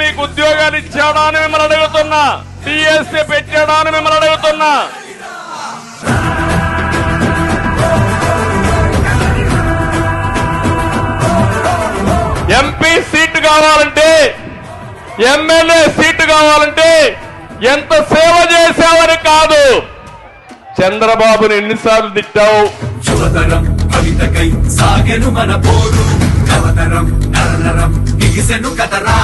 మీకు ఉద్యోగాలు ఇచ్చాడా అని మిమ్మల్ని అడుగుతున్నా. టీఎస్సీ పెట్టాడా అని మిమ్మల్ని అడుగుతున్నా. ఎంపీ సీటు కావాలంటే, ఎమ్మెల్యే సీటు కావాలంటే ఎంత సేవ చేశావని కాదు, చంద్రబాబుని ఎన్నిసార్లు తిట్టావు. యువతరం కవితకై సాగెను మన పోరు, నవతరం నరనరం బిగిసెను కథరా.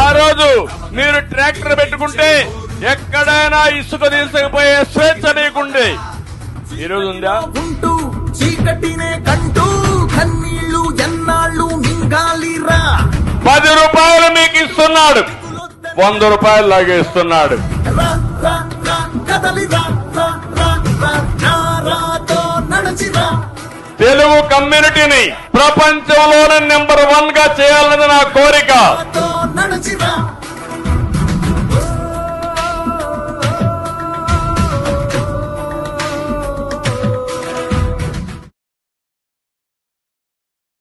ఆ రోజు మీరు ట్రాక్టర్ పెట్టుకుంటే ఎక్కడైనా ఇసుక తీసుకుపోయే స్వేచ్ఛ నీకుండే. ఈరోజు ఉందా? ఉంటూ చీకటినే కంటూ కన్నీళ్లు ఎన్నాళ్ళు మింగాలిరా. 10 రూపాయలు మీకు ఇస్తున్నాడు, 100 రూపాయలు లాగేస్తున్నాడు. రా, రా, రా, కదలిరా, రా, రా, రా, నారాతో నడచిరా. తెలుగు కమ్యూనిటీని ప్రపంచంలోనే నెంబర్ 1 గా చేయాలన్నది నా కోరిక. తో నడచిరా.